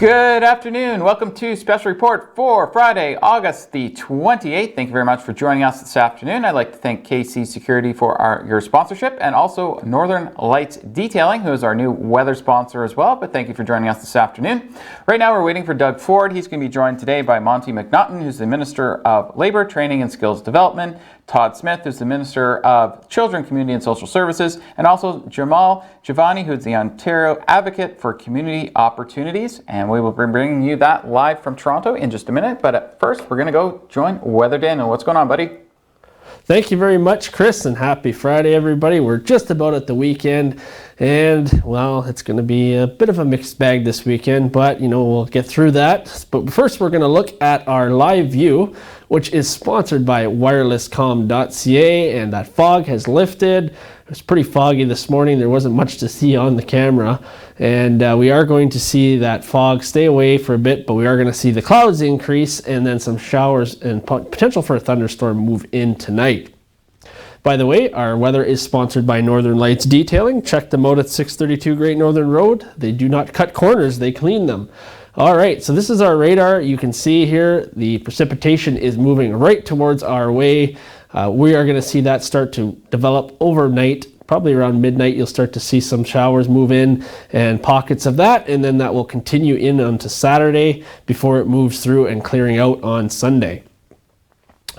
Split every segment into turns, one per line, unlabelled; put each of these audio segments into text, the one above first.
Good afternoon. Welcome to Special Report for Friday, August the 28th. Thank you very much for joining us this afternoon. I'd like to thank KC Security for your sponsorship, and also Northern Lights Detailing, who is our new weather sponsor as well. But thank you for joining us this afternoon. Right now we're waiting for Doug Ford. He's going to be joined today by Monty McNaughton, who's the Minister of Labour, Training and Skills Development, Todd Smith, who's the Minister of Children, Community and Social Services, and also Jamal Giovanni, who's the Ontario Advocate for Community Opportunities. And we will be bringing you that live from Toronto in just a minute. But at first, we're going to go join Weather Daniel. What's going on, buddy?
Thank you very much, Chris, and happy Friday, everybody. We're just about at the weekend, and, well, it's going to be a bit of a mixed bag this weekend, but, we'll get through that. But first, we're going to look at our live view, which is sponsored by wirelesscom.ca, and that fog has lifted. It was pretty foggy this morning. There wasn't much to see on the camera, and we are going to see that fog stay away for a bit, but we are going to see the clouds increase and then some showers and potential for a thunderstorm move in tonight. By the way, our weather is sponsored by Northern Lights Detailing. Check them out at 632 Great Northern Road. They do not cut corners, they clean them. All right, so this is our radar. You can see here the precipitation is moving right towards our way. We are going to see that start to develop overnight. Probably around midnight, you'll start to see some showers move in and pockets of that, and then that will continue in onto Saturday before it moves through and clearing out on Sunday.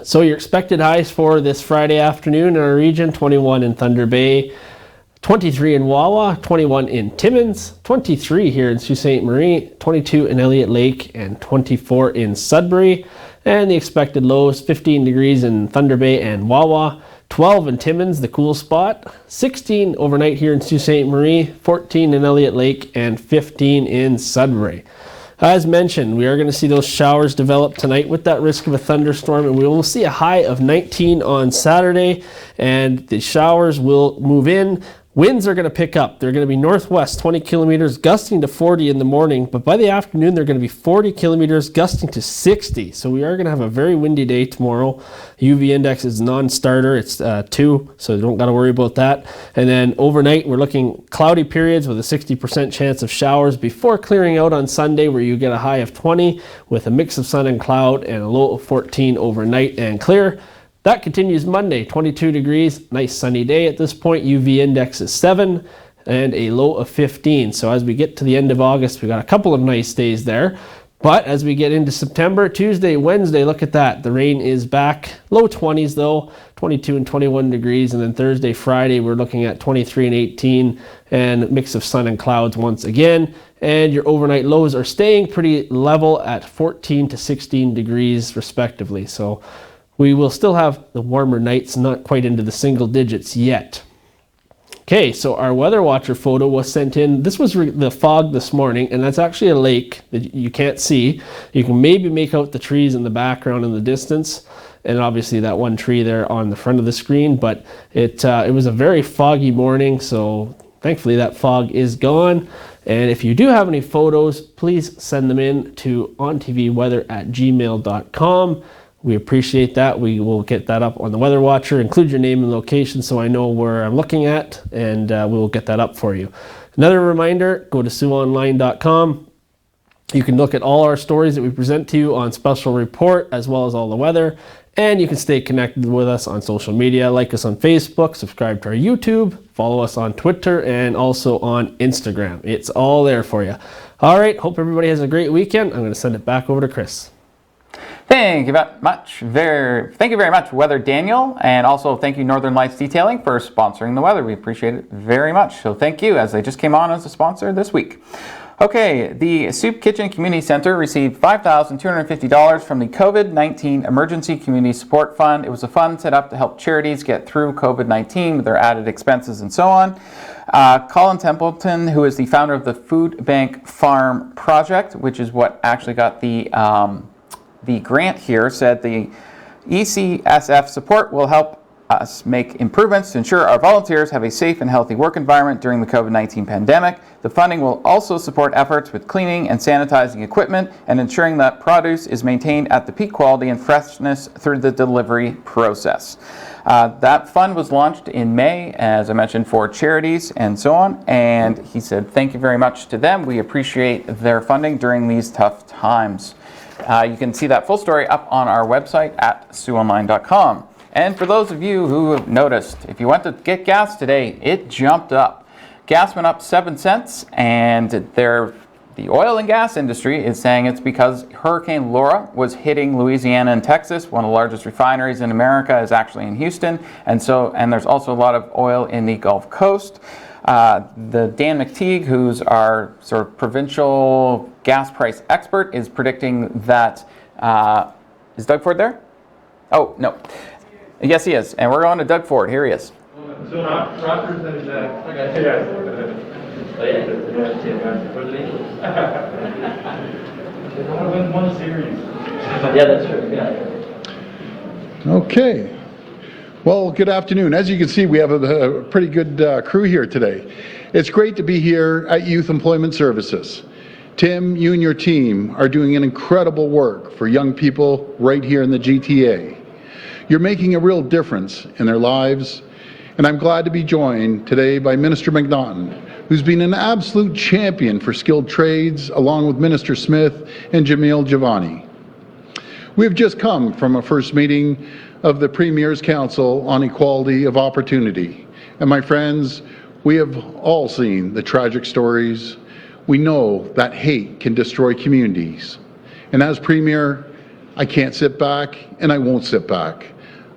So your expected highs for this Friday afternoon in our region: 21 in Thunder Bay, 23 in Wawa, 21 in Timmins, 23 here in Sault Ste. Marie, 22 in Elliott Lake, and 24 in Sudbury. And the expected lows: 15 degrees in Thunder Bay and Wawa, 12 in Timmins, the cool spot, 16 overnight here in Sault Ste. Marie, 14 in Elliott Lake, and 15 in Sudbury. As mentioned, we are going to see those showers develop tonight with that risk of a thunderstorm, and we will see a high of 19 on Saturday, and the showers will move in. Winds are going to pick up. They're going to be northwest 20 kilometers, gusting to 40 in the morning, but by the afternoon they're going to be 40 kilometers, gusting to 60. So we are going to have a very windy day tomorrow. UV index is non-starter. It's 2, so you don't got to worry about that. And then overnight we're looking cloudy periods with a 60% chance of showers before clearing out on Sunday, where you get a high of 20 with a mix of sun and cloud, and a low of 14 overnight and clear. That continues Monday, 22 degrees, nice sunny day at this point. UV index is 7 and a low of 15. So as we get to the end of August, we got a couple of nice days there. But as we get into September, Tuesday, Wednesday, look at that. The rain is back. Low 20s though, 22 and 21 degrees. And then Thursday, Friday, we're looking at 23 and 18 and a mix of sun and clouds once again. And your overnight lows are staying pretty level at 14 to 16 degrees respectively. So we will still have the warmer nights, not quite into the single digits yet. Okay, so our weather watcher photo was sent in. This was the fog this morning, and that's actually a lake that you can't see. You can maybe make out the trees in the background in the distance, and obviously that one tree there on the front of the screen, but it was a very foggy morning, so thankfully that fog is gone. And if you do have any photos, please send them in to ontvweather@gmail.com. We appreciate that. We will get that up on the Weather Watcher. Include your name and location so I know where I'm looking at, and we will get that up for you. Another reminder, go to SiouxOnline.com. You can look at all our stories that we present to you on Special Report, as well as all the weather. And you can stay connected with us on social media. Like us on Facebook, subscribe to our YouTube, follow us on Twitter, and also on Instagram. It's all there for you. All right, hope everybody has a great weekend. I'm going to send it back over to Chris.
Thank you very much, Weather Daniel, and also thank you Northern Lights Detailing for sponsoring the weather. We appreciate it very much. So thank you, as they just came on as a sponsor this week. Okay, the Soup Kitchen Community Center received $5,250 from the COVID-19 Emergency Community Support Fund. It was a fund set up to help charities get through COVID-19 with their added expenses and so on. Colin Templeton, who is the founder of the Food Bank Farm Project, which is what actually got the grant here, said the ECSF support will help us make improvements to ensure our volunteers have a safe and healthy work environment during the COVID-19 pandemic. The funding will also support efforts with cleaning and sanitizing equipment and ensuring that produce is maintained at the peak quality and freshness through the delivery process. That fund was launched in May, as I mentioned, for charities and so on, and he said thank you very much to them. We appreciate their funding during these tough times. You can see that full story up on our website at SiouxOnline.com. And for those of you who have noticed, if you went to get gas today, it jumped up. Gas went up 7 cents, and the oil and gas industry is saying it's because Hurricane Laura was hitting Louisiana and Texas. One of the largest refineries in America is actually in Houston, and there's also a lot of oil in the Gulf Coast. The Dan McTeague, who's our sort of provincial gas price expert, is predicting that. Is Doug Ford there? Oh, no. Yes, he is. And we're going to Doug Ford. Here he is.
So Rogers and they want to win one series.
Yeah, that's true. Yeah.
Okay. Well, good afternoon. As you can see, we have a pretty good crew here today. It's great to be here at Youth Employment Services. Tim, you and your team are doing an incredible work for young people right here in the GTA. You're making a real difference in their lives, and I'm glad to be joined today by Minister McNaughton, who's been an absolute champion for skilled trades, along with Minister Smith and Jamil Javani. We've just come from a first meeting of the Premier's Council on Equality of Opportunity. And my friends, we have all seen the tragic stories. We know that hate can destroy communities. And as Premier, I can't sit back, and I won't sit back.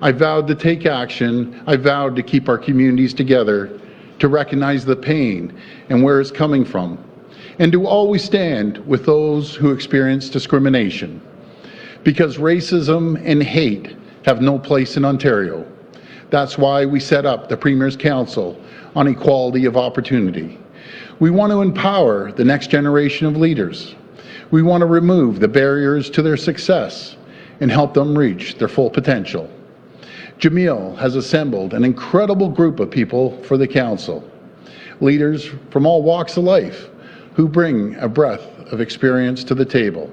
I vowed to take action. I vowed to keep our communities together, to recognize the pain and where it's coming from, and to always stand with those who experience discrimination. Because racism and hate have no place in Ontario. That's why we set up the Premier's Council on Equality of Opportunity. We want to empower the next generation of leaders. We want to remove the barriers to their success and help them reach their full potential. Jamil has assembled an incredible group of people for the Council, leaders from all walks of life who bring a breadth of experience to the table.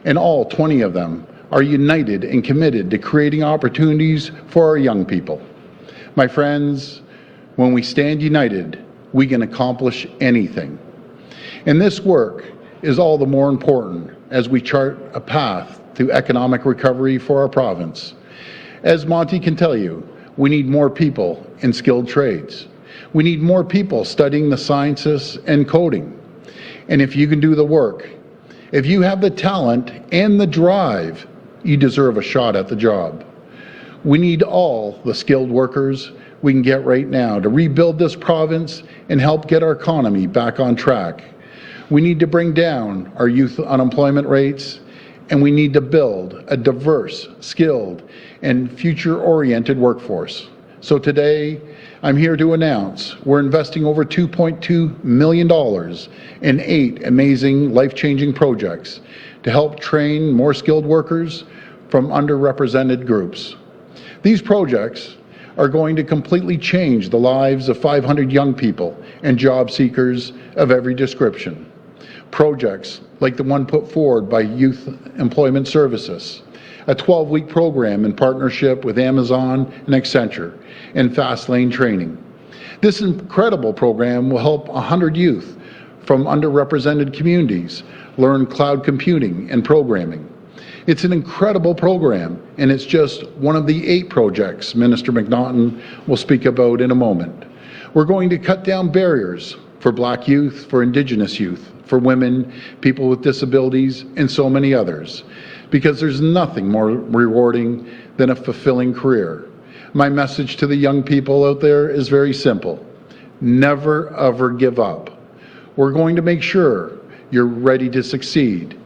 And all 20 of them are united and committed to creating opportunities for our young people. My friends, when we stand united, we can accomplish anything. And this work is all the more important as we chart a path to economic recovery for our province. As Monty can tell you, we need more people in skilled trades. We need more people studying the sciences and coding. And if you can do the work, if you have the talent and the drive, you deserve a shot at the job. We need all the skilled workers we can get right now to rebuild this province and help get our economy back on track. We need to bring down our youth unemployment rates, and we need to build a diverse, skilled, and future-oriented workforce. So today, I'm here to announce we're investing over $2.2 million in 8 amazing, life-changing projects to help train more skilled workers from underrepresented groups. These projects are going to completely change the lives of 500 young people and job seekers of every description. Projects like the one put forward by Youth Employment Services, a 12-week program in partnership with Amazon and Accenture, and Fast Lane Training. This incredible program will help 100 youth from underrepresented communities learn cloud computing and programming. It's an incredible program, and it's just one of the 8 projects Minister McNaughton will speak about in a moment. We're going to cut down barriers for Black youth, for Indigenous youth, for women, people with disabilities, and so many others, because there's nothing more rewarding than a fulfilling career. My message to the young people out there is very simple. Never, ever give up. We're going to make sure you're ready to succeed.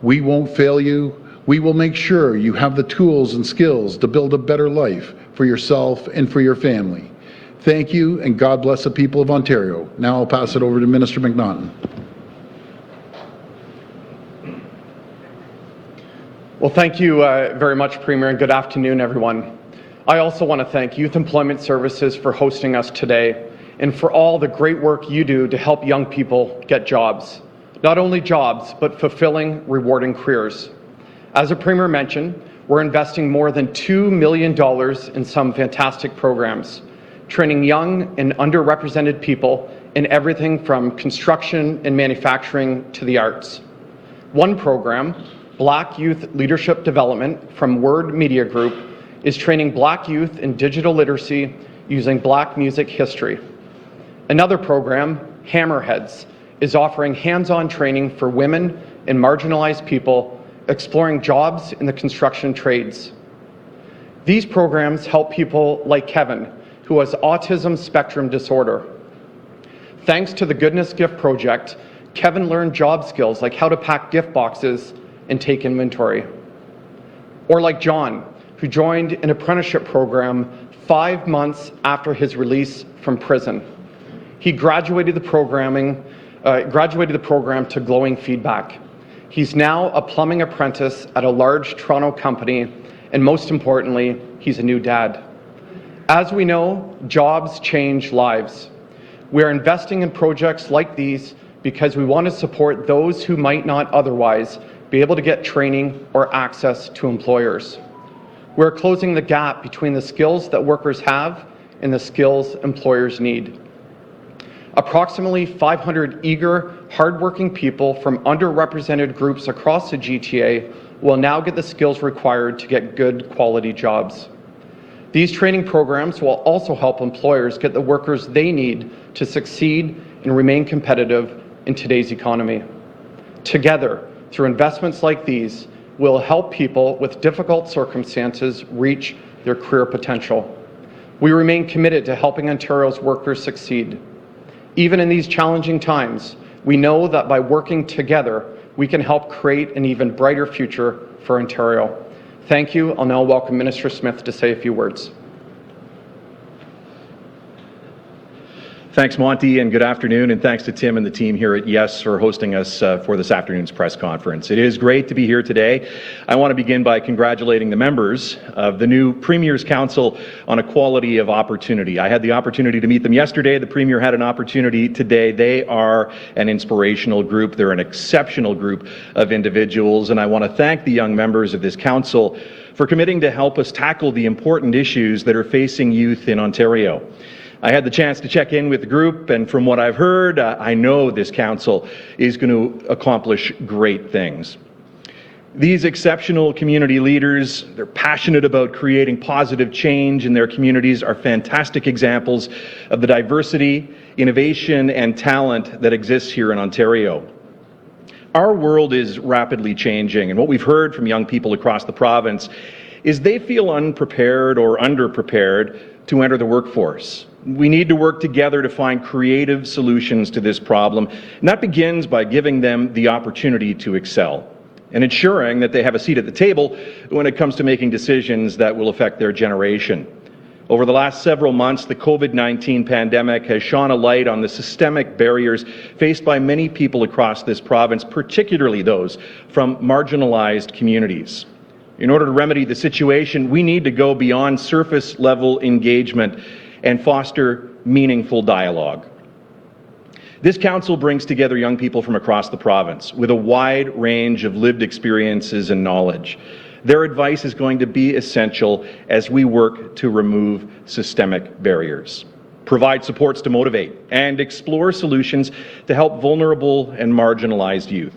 We won't fail you. We will make sure you have the tools and skills to build a better life for yourself and for your family. Thank you, and God bless the people of Ontario. Now I'll pass it over to Minister McNaughton.
Well, thank you very much, Premier, and good afternoon, everyone. I also want to thank Youth Employment Services for hosting us today and for all the great work you do to help young people get jobs. Not only jobs, but fulfilling, rewarding careers. As the Premier mentioned, we're investing more than $2 million in some fantastic programs, training young and underrepresented people in everything from construction and manufacturing to the arts. One program, Black Youth Leadership Development from Word Media Group, is training Black youth in digital literacy using Black music history. Another program, Hammerheads, is offering hands-on training for women and marginalized people exploring jobs in the construction trades. These programs help people like Kevin, who has autism spectrum disorder. Thanks to the Goodness Gift Project, Kevin learned job skills like how to pack gift boxes and take inventory. Or like John, who joined an apprenticeship program 5 months after his release from prison. He graduated the program to glowing feedback. He's now a plumbing apprentice at a large Toronto company, and most importantly, he's a new dad. As we know, jobs change lives. We are investing in projects like these because we want to support those who might not otherwise be able to get training or access to employers. We're closing the gap between the skills that workers have and the skills employers need. Approximately 500 eager, hardworking people from underrepresented groups across the GTA will now get the skills required to get good quality jobs. These training programs will also help employers get the workers they need to succeed and remain competitive in today's economy. Together, through investments like these, will help people with difficult circumstances reach their career potential. We remain committed to helping Ontario's workers succeed. Even in these challenging times, we know that by working together, we can help create an even brighter future for Ontario. Thank you. I'll now welcome Minister Smith to say a few words.
Thanks, Monty, and good afternoon, and thanks to Tim and the team here at YES for hosting us for this afternoon's press conference. It is great to be here today. I want to begin by congratulating the members of the new Premier's Council on Equality of Opportunity. I had the opportunity to meet them yesterday. The Premier had an opportunity today. They are an inspirational group. They're an exceptional group of individuals, and I want to thank the young members of this council for committing to help us tackle the important issues that are facing youth in Ontario. I had the chance to check in with the group, and from what I've heard, I know this council is going to accomplish great things. These exceptional community leaders, they're passionate about creating positive change in their communities, are fantastic examples of the diversity, innovation, and talent that exists here in Ontario. Our world is rapidly changing, and what we've heard from young people across the province is they feel unprepared or underprepared to enter the workforce. We need to work together to find creative solutions to this problem, and that begins by giving them the opportunity to excel and ensuring that they have a seat at the table when it comes to making decisions that will affect their generation. Over the last several months, the COVID-19 pandemic has shone a light on the systemic barriers faced by many people across this province, particularly those from marginalized communities. In order to remedy the situation, we need to go beyond surface-level engagement and foster meaningful dialogue. This council brings together young people from across the province with a wide range of lived experiences and knowledge. Their advice is going to be essential as we work to remove systemic barriers, provide supports to motivate, and explore solutions to help vulnerable and marginalized youth.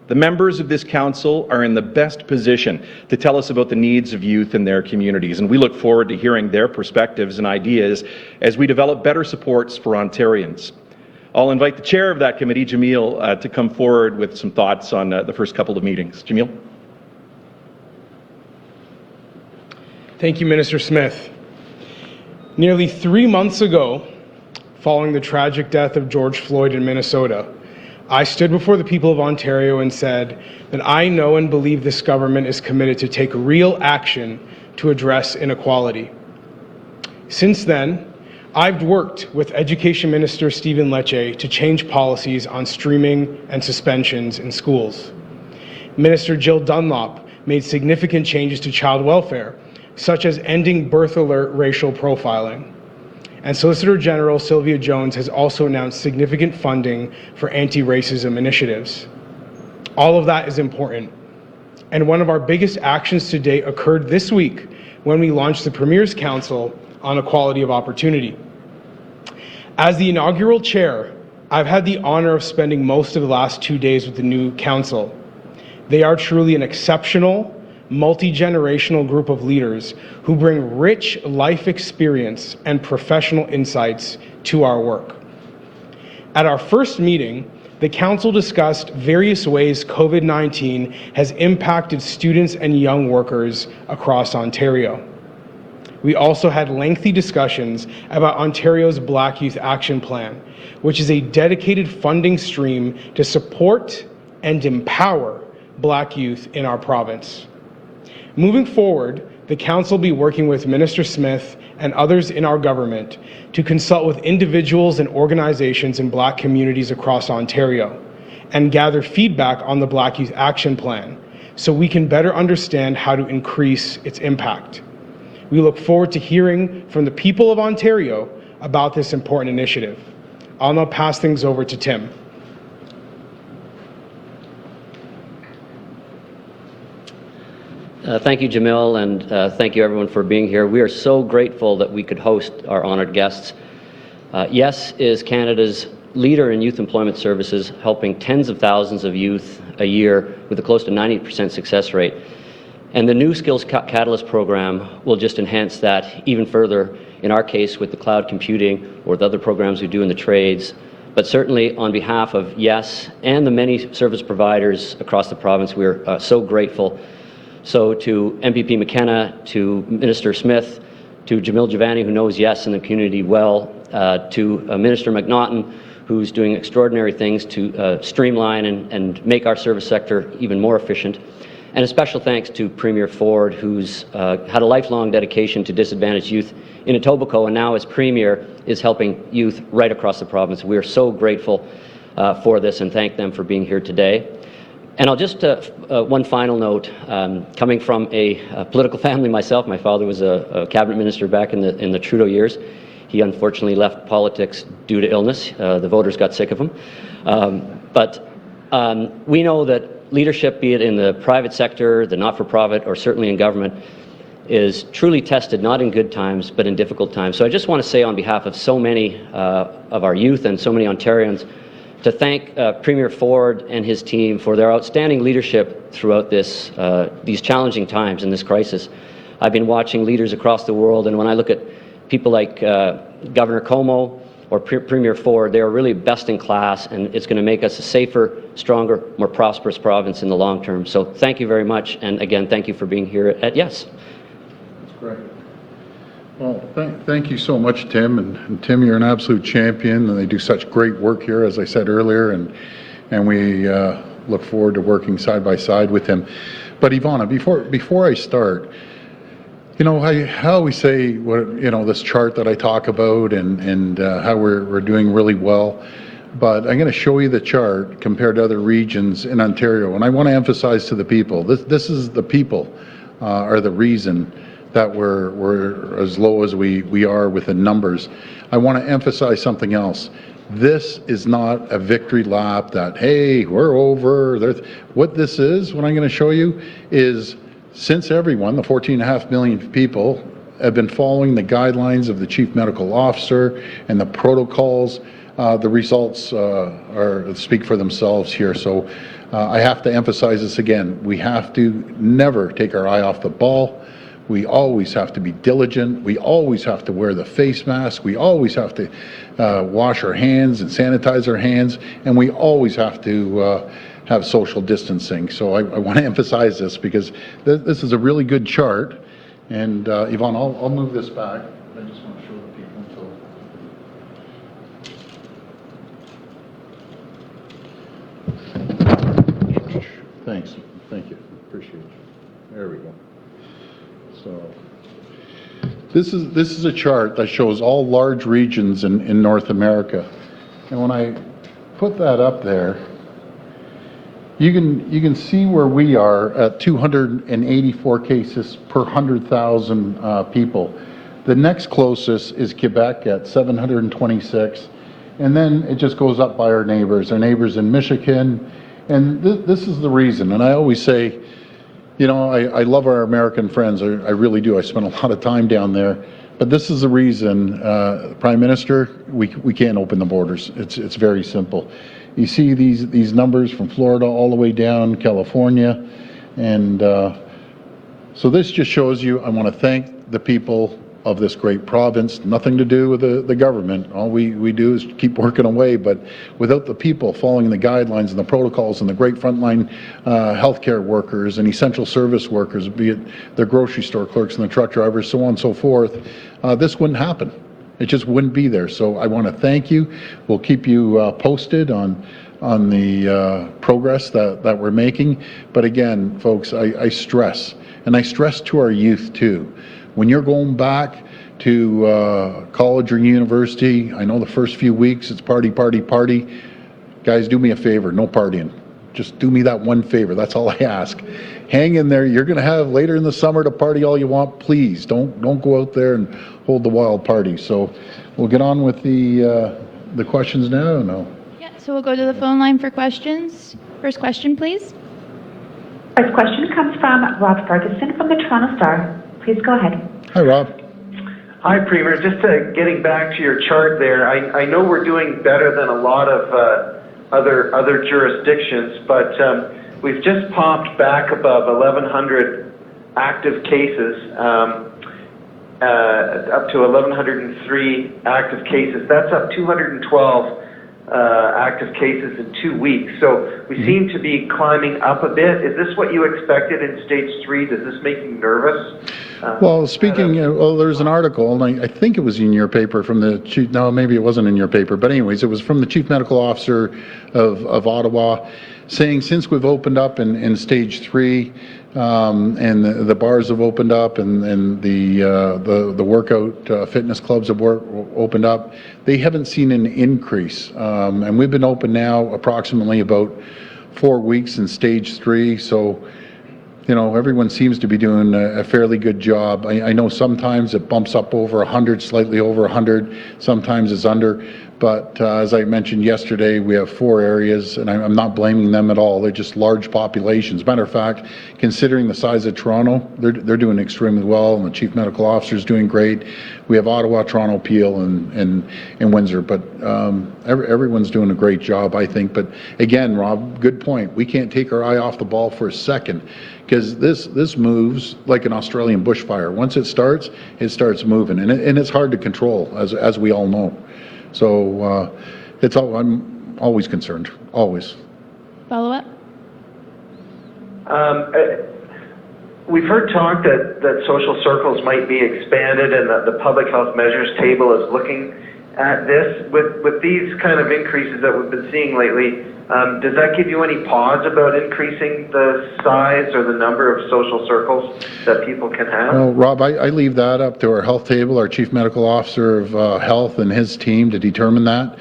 The members of this council are in the best position to tell us about the needs of youth in their communities, and we look forward to hearing their perspectives and ideas as we develop better supports for Ontarians. I'll invite the chair of that committee, Jamil, to come forward with some thoughts on the first couple of meetings. Jamil?
Thank you, Minister Smith. Nearly 3 months ago, following the tragic death of George Floyd in Minnesota, I stood before the people of Ontario and said that I know and believe this government is committed to take real action to address inequality. Since then, I've worked with Education Minister Stephen Lecce to change policies on streaming and suspensions in schools. Minister Jill Dunlop made significant changes to child welfare, such as ending birth alert racial profiling. And Solicitor General Sylvia Jones has also announced significant funding for anti-racism initiatives. All of that is important. And one of our biggest actions to date occurred this week when we launched the Premier's Council on Equality of Opportunity. As the inaugural chair, I've had the honor of spending most of the last 2 days with the new council. They are truly an exceptional, multi-generational group of leaders who bring rich life experience and professional insights to our work. At our first meeting, the council discussed various ways COVID-19 has impacted students and young workers across Ontario. We also had lengthy discussions about Ontario's Black Youth Action Plan, which is a dedicated funding stream to support and empower Black youth in our province. Moving forward, the council will be working with Minister Smith and others in our government to consult with individuals and organizations in Black communities across Ontario and gather feedback on the Black Youth Action Plan so we can better understand how to increase its impact. We look forward to hearing from the people of Ontario about this important initiative. I'll now pass things over to Tim.
Thank you, Jamil, and thank you everyone for being here. We are so grateful that we could host our honored guests. YES is Canada's leader in youth employment services, helping tens of thousands of youth a year with a close to 90% success rate. And the new Skills Catalyst program will just enhance that even further, in our case with the cloud computing or with other programs we do in the trades. But certainly on behalf of YES and the many service providers across the province, we're so grateful. So to MPP McKenna, to Minister Smith, to Jamil Javani, who knows YES and the community well, to Minister McNaughton, who's doing extraordinary things to streamline and make our service sector even more efficient. And a special thanks to Premier Ford, who's had a lifelong dedication to disadvantaged youth in Etobicoke, and now as Premier is helping youth right across the province. We are so grateful for this and thank them for being here today. And I'll just, one final note, coming from a political family myself, my father was a cabinet minister back in the Trudeau years. He unfortunately left politics due to illness. The voters got sick of him. But we know that leadership, be it in the private sector, the not-for-profit, or certainly in government, is truly tested not in good times, but in difficult times. So I just want to say on behalf of so many of our youth and so many Ontarians, to thank Premier Ford and his team for their outstanding leadership throughout these challenging times in this crisis. I've been watching leaders across the world, and when I look at people like Governor Cuomo or Premier Ford, they are really best in class, and it's going to make us a safer, stronger, more prosperous province in the long term. So thank you very much, and again, thank you for being here at YES.
That's great. Well, thank you so much, Tim. And Tim, you're an absolute champion, and they do such great work here, as I said earlier, and we look forward to working side by side with him. But Ivana, before I start, you know, I always say, this chart that I talk about and how we're doing really well. But I'm going to show you the chart compared to other regions in Ontario. And I want to emphasize to the people, this is the people are the reason that we're as low as we are with the numbers. I want to emphasize something else. This is not a victory lap that, hey, we're over. What this is, what I'm going to show you, is since everyone, the 14.5 million people, have been following the guidelines of the Chief Medical Officer and the protocols, the results speak for themselves here. So I have to emphasize this again. We have to never take our eye off the ball. We always have to be diligent. We always have to wear the face mask. We always have to wash our hands and sanitize our hands. And we always have to have social distancing. So I want to emphasize this because this is a really good chart. And Yvonne, I'll move this back. I just want to show the people. Thanks. Thank you. Appreciate you. There we go. So this is a chart that shows all large regions in North America. And when I put that up there, You can see where we are at 284 cases per 100,000 people. The next closest is Quebec at 726, and then it just goes up by our neighbors in Michigan, and this is the reason. And I always say, you know, I love our American friends. I really do. I spend a lot of time down there. But this is the reason, Prime Minister, we can't open the borders. It's very simple. You see these numbers from Florida all the way down California, and so this just shows you. I want to thank the people of this great province. Nothing to do with the government. All we do is keep working away. But without the people following the guidelines and the protocols and the great frontline healthcare workers and essential service workers, be it the grocery store clerks and the truck drivers, so on and so forth, this wouldn't happen. It just wouldn't be there. So I want to thank you. We'll keep you posted on the progress that we're making. But again, folks, I stress, and I stress to our youth too, when you're going back to college or university, I know the first few weeks it's party, party, party. Guys, do me a favor, no partying. Just do me that one favor. That's all I ask. Hang in there. You're going to have later in the summer to party all you want. Please don't go out there and hold the wild party. So we'll get on with the questions now. No.
Yeah. So we'll go to the phone line for questions. First question, please.
First question comes from Rob Ferguson from the Toronto Star. Please go ahead.
Hi, Rob.
Hi, Premier. Just getting back to your chart there, I know we're doing better than a lot of other jurisdictions, but we've just popped back above 1,100 active cases, up to 1,103 active cases. That's up 212 active cases in 2 weeks. So we seem to be climbing up a bit. Is this what you expected in stage 3? Does this make you nervous?
Well, speaking, well, there's an article, and I think it was in your paper from the chief, no, maybe it wasn't in your paper, but anyways, it was from the chief medical officer of Ottawa, saying since we've opened up in stage 3, and the bars have opened up, and the workout fitness clubs have opened up, they haven't seen an increase. And we've been open now approximately about 4 weeks in stage 3, so you know, everyone seems to be doing a fairly good job. I know sometimes it bumps up over 100, slightly over 100, sometimes it's under. But as I mentioned yesterday, we have 4 areas, and I'm not blaming them at all. They're just large populations. Matter of fact, considering the size of Toronto, they're doing extremely well, and the chief medical officer is doing great. We have Ottawa, Toronto, Peel, and Windsor, but everyone's doing a great job, I think. But again, Rob, good point. We can't take our eye off the ball for a second, because this moves like an Australian bushfire. Once it starts moving, and it's hard to control, as we all know. So I'm always concerned, always.
Follow up.
We've heard talk that social circles might be expanded, and that the public health measures table is looking at this. With these kind of increases that we've been seeing lately, does that give you any pause about increasing the size or the number of social circles that people can have?
Well, Rob, I leave that up to our health table, our chief medical officer of health and his team to determine that.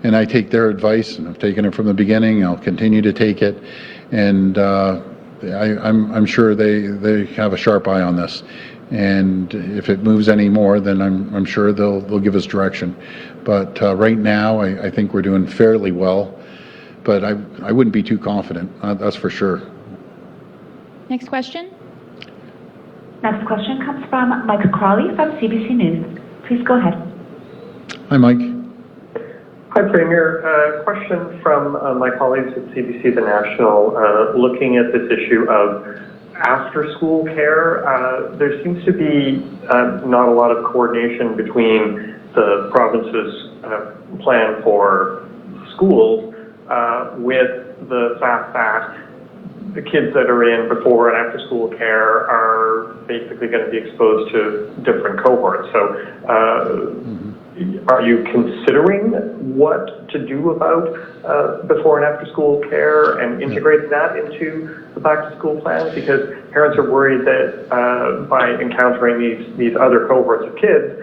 And I take their advice, and I've taken it from the beginning. I'll continue to take it. And I'm sure they have a sharp eye on this. And if it moves any more, then I'm sure they'll give us direction. But right now, I think we're doing fairly well. But I wouldn't be too confident, that's for sure.
Next question.
Next question comes from Mike Crawley from CBC News. Please go ahead.
Hi, Mike.
Hi, Premier. Question from my colleagues at CBC The National, looking at this issue of after-school care. There seems to be not a lot of coordination between the province's plan for schools with the fact that the kids that are in before and after school care are basically going to be exposed to different cohorts. So are you considering what to do about before and after school care and integrating that into the back to school plans? Because parents are worried that by encountering these other cohorts of kids,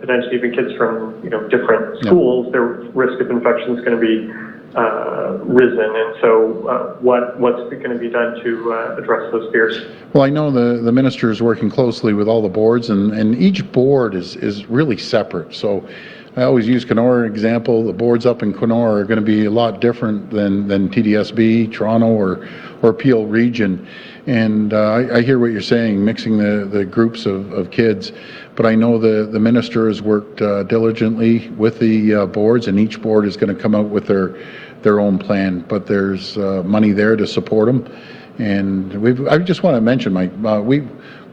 potentially even kids from different schools, their risk of infection is going to be risen, and so what's going to be done to address those fears?
Well, I know the minister is working closely with all the boards, and each board is really separate. So I always use Kenora example. The boards up in Kenora are going to be a lot different than TDSB, Toronto, or Peel Region. And I hear what you're saying, mixing the groups of kids. But I know the minister has worked diligently with the boards, and each board is going to come out with their own plan. But there's money there to support them. And I just want to mention, Mike,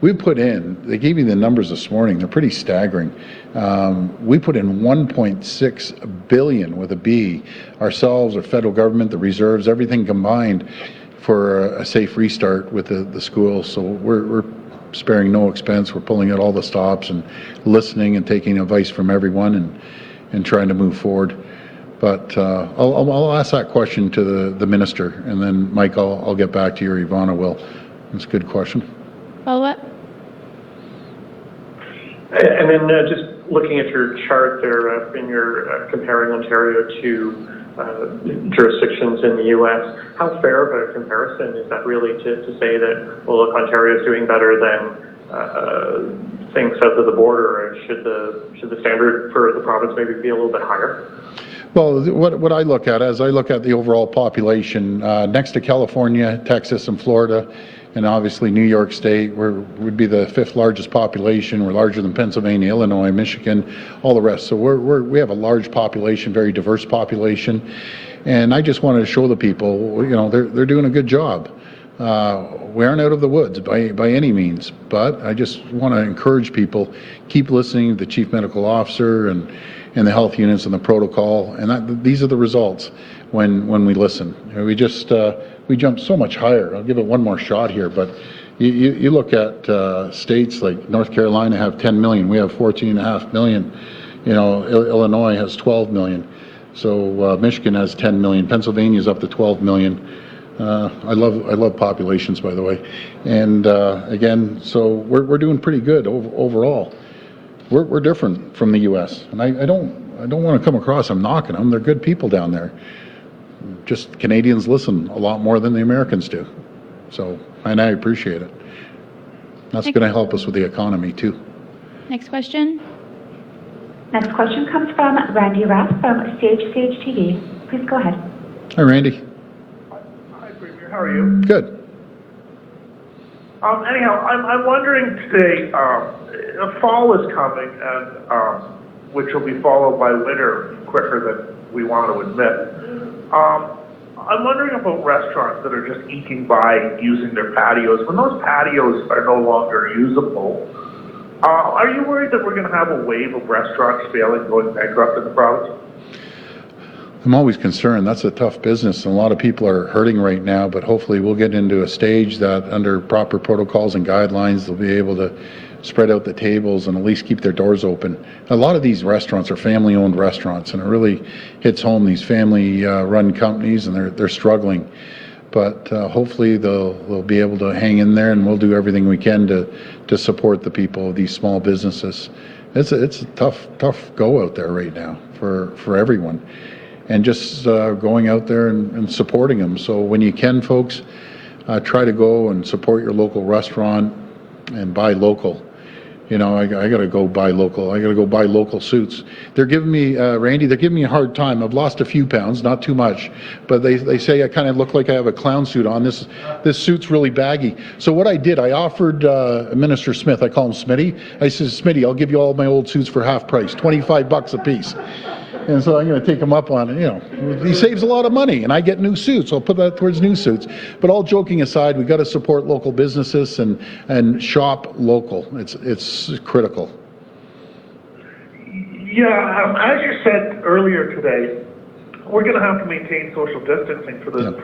we put in, they gave me the numbers this morning, they're pretty staggering. We put in 1.6 billion with a B, ourselves, our federal government, the reserves, everything combined for a safe restart with the school. So we're sparing no expense. We're pulling out all the stops and listening and taking advice from everyone and trying to move forward. But I'll ask that question to the minister, and then Mike, I'll get back to you, or Ivana will. That's a good question.
Follow up?
And then just looking at your chart there, in your comparing Ontario to jurisdictions in the U.S., how fair of a comparison is that really to say that, well, look, Ontario is doing better than things south of the border? Should the standard for the province maybe be a little bit higher?
Well, what I look at is I look at the overall population next to California, Texas, and Florida, and obviously New York State would be the 5th largest population. We're larger than Pennsylvania, Illinois, Michigan, all the rest. So we have a large population, very diverse population, and I just wanted to show the people, they're doing a good job. We aren't out of the woods by any means, but I just want to encourage people, keep listening to the Chief Medical Officer and the health units and the protocol, and these are the results when we listen. We jump so much higher. I'll give it one more shot here, but you look at states like North Carolina have 10 million. We have 14.5 million. Illinois has 12 million. So Michigan has 10 million. Pennsylvania's up to 12 million. I love populations, by the way. And again, so we're doing pretty good overall. We're different from the U.S. and I don't want to come across I'm knocking them. They're good people down there. Just Canadians listen a lot more than the Americans do. So, and I appreciate it. That's going to help us with the economy too.
Next question.
Next question comes from Randy Rath from Sage TV. Please go ahead.
Hi, Randy.
Hi, Premier. How are you?
Good.
Anyhow, I'm wondering today, fall is coming, and which will be followed by winter quicker than we want to admit. I'm wondering about restaurants that are just eking by using their patios. When those patios are no longer usable, are you worried that we're going to have a wave of restaurants failing, going bankrupt in the province?
I'm always concerned. That's a tough business, and a lot of people are hurting right now, but hopefully we'll get into a stage that under proper protocols and guidelines, they'll be able to spread out the tables and at least keep their doors open. A lot of these restaurants are family-owned restaurants, and it really hits home, these family-run companies, and they're struggling. But hopefully they'll be able to hang in there, and we'll do everything we can to support the people of these small businesses. It's a tough go out there right now for everyone. And just going out there and supporting them. So when you can, folks, try to go and support your local restaurant and buy local. I got to go buy local. I got to go buy local suits. They're giving me, Randy, they're giving me a hard time. I've lost a few pounds, not too much, but they say I kind of look like I have a clown suit on. This suit's really baggy. So what I did, I offered Minister Smith, I call him Smitty. I said, Smitty, I'll give you all my old suits for half price, $25 a piece. And so I'm going to take him up on it. He saves a lot of money, and I get new suits. I'll put that towards new suits. But all joking aside, we've got to support local businesses and shop local. It's critical.
Yeah, as you said earlier today, we're going to have to maintain social distancing for the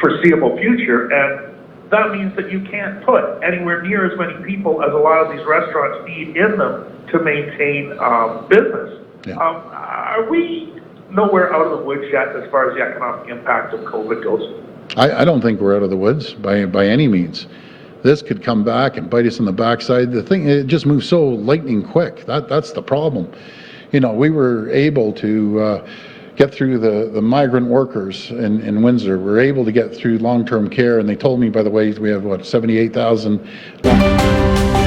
foreseeable future, and that means that you can't put anywhere near as many people as a lot of these restaurants need in them to maintain business.
Yeah.
Are we nowhere out of the woods yet as far as the economic impact of COVID goes?
I don't think we're out of the woods by any means. This could come back and bite us in the backside. The thing, it just moves so lightning quick. That's the problem. We were able to, get through the migrant workers in Windsor. We're able to get through long-term care, and they told me, by the way, we have, what, 78,000